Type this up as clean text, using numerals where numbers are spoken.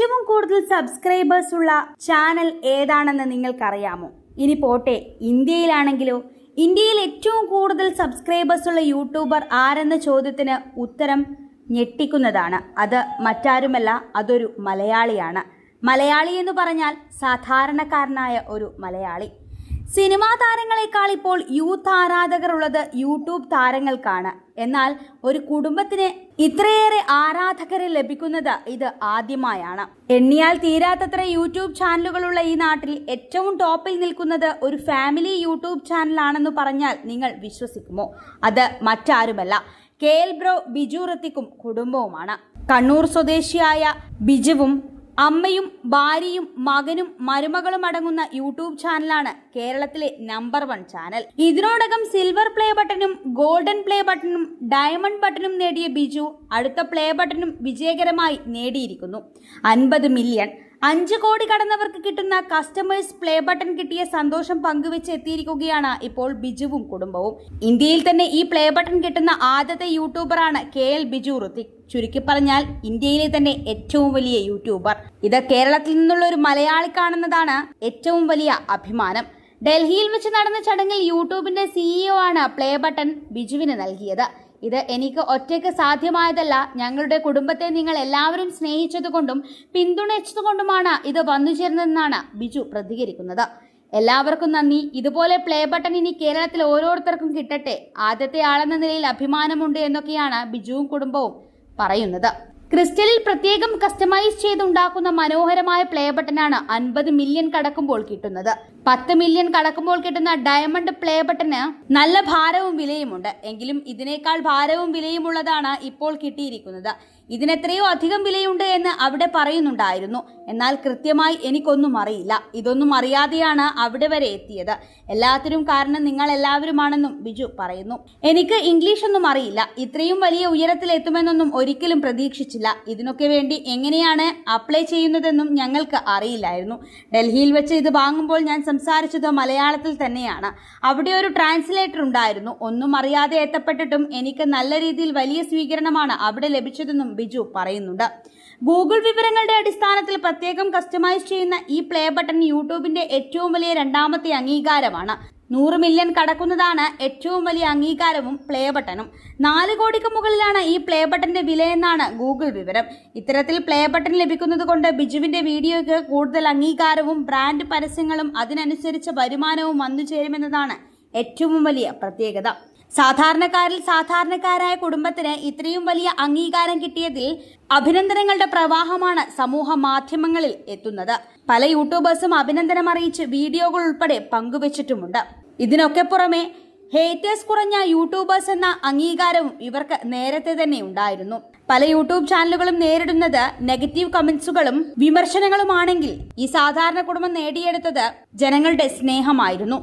ഏറ്റവും കൂടുതൽ സബ്സ്ക്രൈബേഴ്സ് ഉള്ള ചാനൽ ഏതാണെന്ന് നിങ്ങൾക്കറിയാമോ? ഇനി പോട്ടെ, ഇന്ത്യയിലാണെങ്കിലോ? ഇന്ത്യയിൽ ഏറ്റവും കൂടുതൽ സബ്സ്ക്രൈബേഴ്സ് ഉള്ള യൂട്യൂബർ ആരെന്ന ചോദ്യത്തിന് ഉത്തരം ഞെട്ടിക്കുന്നതാണ്. അത് മറ്റാരുമല്ല, അതൊരു മലയാളിയാണ്. മലയാളി എന്ന് പറഞ്ഞാൽ സാധാരണക്കാരനായ ഒരു മലയാളി. സിനിമാ താരങ്ങളെക്കാൾ ഇപ്പോൾ യൂത്ത് ആരാധകർ ഉള്ളത് യൂട്യൂബ് താരങ്ങൾക്കാണ്. എന്നാൽ ഒരു കുടുംബത്തിന് ഇത്രയേറെ ആരാധകരെ ലഭിക്കുന്നത് ഇത് ആദ്യമായാണ്. എണ്ണിയാൽ തീരാത്തത്ര യൂട്യൂബ് ചാനലുകളുള്ള ഈ നാട്ടിൽ ഏറ്റവും ടോപ്പിൽ നിൽക്കുന്നത് ഒരു ഫാമിലി യൂട്യൂബ് ചാനലാണെന്ന് പറഞ്ഞാൽ നിങ്ങൾ വിശ്വസിക്കുമോ? അത് മറ്റാരുമല്ല, KL ബ്രോ ബിജു ഋത്തിക്കും കുടുംബവുമാണ്. കണ്ണൂർ സ്വദേശിയായ ബിജുവും അമ്മയും ഭാര്യയും മകനും മരുമകളും അടങ്ങുന്ന യൂട്യൂബ് ചാനലാണ് കേരളത്തിലെ നമ്പർ 1 ചാനൽ. ഇതിനോടകം സിൽവർ പ്ലേ ബട്ടണും ഗോൾഡൻ പ്ലേ ബട്ടണും ഡയമണ്ട് ബട്ടണും നേടിയ ബിജു അടുത്ത പ്ലേ ബട്ടണും വിജയകരമായി നേടിയിരിക്കുന്നു. 50 മില്യൺ 5 കോടി കടന്നവർക്ക് കിട്ടുന്ന കസ്റ്റമേഴ്സ് പ്ലേ ബട്ടൺ കിട്ടിയ സന്തോഷം പങ്കുവെച്ച് എത്തിയിരിക്കുകയാണ് ഇപ്പോൾ ബിജുവും കുടുംബവും. ഇന്ത്യയിൽ തന്നെ ഈ പ്ലേ ബട്ടൺ കിട്ടുന്ന ആദ്യത്തെ യൂട്യൂബറാണ് KL ബിജു ഋത്തിക്. ചുരുക്കി പറഞ്ഞാൽ ഇന്ത്യയിലെ തന്നെ ഏറ്റവും വലിയ യൂട്യൂബർ. ഇത് കേരളത്തിൽ നിന്നുള്ള ഒരു മലയാളിക്കാണെന്നതാണ് ഏറ്റവും വലിയ അഭിമാനം. ഡൽഹിയിൽ വെച്ച് നടന്ന ചടങ്ങിൽ യൂട്യൂബിന്റെ CEO ആണ് പ്ലേ ബട്ടൺ ബിജുവിന് നൽകിയത്. ഇത് എനിക്ക് ഒറ്റയ്ക്ക് സാധ്യമായതല്ല, ഞങ്ങളുടെ കുടുംബത്തെ നിങ്ങൾ എല്ലാവരും സ്നേഹിച്ചതുകൊണ്ടും പിന്തുണച്ചതുകൊണ്ടുമാണ് ഇത് വന്നു ചേർന്നതെന്നാണ് ബിജു പ്രതികരിക്കുന്നത്. എല്ലാവർക്കും നന്ദി. ഇതുപോലെ പ്ലേ ബട്ടൺ ഇനി കേരളത്തിൽ ഓരോരുത്തർക്കും കിട്ടട്ടെ. ആദ്യത്തെ ആളെന്ന നിലയിൽ അഭിമാനമുണ്ട് എന്നൊക്കെയാണ് ബിജുവും കുടുംബവും പറയുന്നത്. ക്രിസ്റ്റലിൽ പ്രത്യേകം കസ്റ്റമൈസ് ചെയ്തുണ്ടാക്കുന്ന മനോഹരമായ പ്ലേ ബട്ടനാണ് 50 മില്യൺ കടക്കുമ്പോൾ കിട്ടുന്നത്. 10 മില്യൺ കടക്കുമ്പോൾ കിട്ടുന്ന ഡയമണ്ട് പ്ലേ ബട്ടന് നല്ല ഭാരവും വിലയുമുണ്ട്. എങ്കിലും ഇതിനേക്കാൾ ഭാരവും വിലയുമുള്ളതാണ് ഇപ്പോൾ കിട്ടിയിരിക്കുന്നത്. ഇതിനെത്രയോ അധികം വിലയുണ്ട് എന്ന് അവിടെ പറയുന്നുണ്ടായിരുന്നു. എന്നാൽ കൃത്യമായി എനിക്കൊന്നും അറിയില്ല. ഇതൊന്നും അറിയാതെയാണ് അവിടെ വരെ എത്തിയത്. എല്ലാത്തിനും കാരണം നിങ്ങൾ എല്ലാവരുമാണെന്നും ബിജു പറയുന്നു. എനിക്ക് ഇംഗ്ലീഷ് ഒന്നും അറിയില്ല. ഇത്രയും വലിയ ഉയരത്തിൽ എത്തുമെന്നൊന്നും ഒരിക്കലും പ്രതീക്ഷിച്ചില്ല. ഇതിനൊക്കെ വേണ്ടി എങ്ങനെയാണ് അപ്ലൈ ചെയ്യുന്നതെന്നും ഞങ്ങൾക്ക് അറിയില്ലായിരുന്നു. ഡൽഹിയിൽ വെച്ച് ഇത് വാങ്ങുമ്പോൾ ഞാൻ സംസാരിച്ചത് മലയാളത്തിൽ തന്നെയാണ്. അവിടെ ഒരു ട്രാൻസ്ലേറ്റർ ഉണ്ടായിരുന്നു. ഒന്നും അറിയാതെ എത്തപ്പെട്ടിട്ടും എനിക്ക് നല്ല രീതിയിൽ വലിയ സ്വീകരണമാണ് അവിടെ ലഭിച്ചതെന്നും ബിജു പറയുന്നുണ്ട്. ഗൂഗിൾ വിവരങ്ങളുടെ അടിസ്ഥാനത്തിൽ പ്രത്യേകം കസ്റ്റമൈസ് ചെയ്യുന്ന ഈ പ്ലേ ബട്ടൺ യൂട്യൂബിന്റെ ഏറ്റവും വലിയ രണ്ടാമത്തെ അംഗീകാരമാണ്. 100 മില്യൺ കടക്കുന്നതാണ് ഏറ്റവും വലിയ അംഗീകാരവും പ്ലേ ബട്ടണും. 4 കോടിക്ക് മുകളിലാണ് ഈ പ്ലേ ബട്ടന്റെ വിലയെന്നാണ് ഗൂഗിൾ വിവരം. ഇത്തരത്തിൽ പ്ലേ ബട്ടൺ ലഭിക്കുന്നത് കൊണ്ട് ബിജുവിന്റെ വീഡിയോയ്ക്ക് കൂടുതൽ അംഗീകാരവും ബ്രാൻഡ് പരസ്യങ്ങളും അതിനനുസരിച്ച വരുമാനവും വന്നു ചേരുമെന്നതാണ് ഏറ്റവും വലിയ പ്രത്യേകത. സാധാരണക്കാരിൽ സാധാരണക്കാരായ കുടുംബത്തിന് ഇത്രയും വലിയ അംഗീകാരം കിട്ടിയതിൽ അഭിനന്ദനങ്ങളുടെ പ്രവാഹമാണ് സമൂഹ മാധ്യമങ്ങളിൽ എത്തുന്നത്. പല യൂട്യൂബേഴ്സും അഭിനന്ദനം അറിയിച്ച് വീഡിയോകൾ ഉൾപ്പെടെ പങ്കുവച്ചിട്ടുമുണ്ട്. ഇതിനൊക്കെ പുറമെ ഹേറ്റേഴ്സ് കുറഞ്ഞ യൂട്യൂബേഴ്സ് എന്ന അംഗീകാരവും ഇവർക്ക് നേരത്തെ തന്നെ ഉണ്ടായിരുന്നു. പല യൂട്യൂബ് ചാനലുകളും നേരിടുന്നത് നെഗറ്റീവ് കമന്റ്സുകളും വിമർശനങ്ങളുമാണെങ്കിൽ ഈ സാധാരണ കുടുംബം നേടിയെടുത്തത് ജനങ്ങളുടെ സ്നേഹമായിരുന്നു.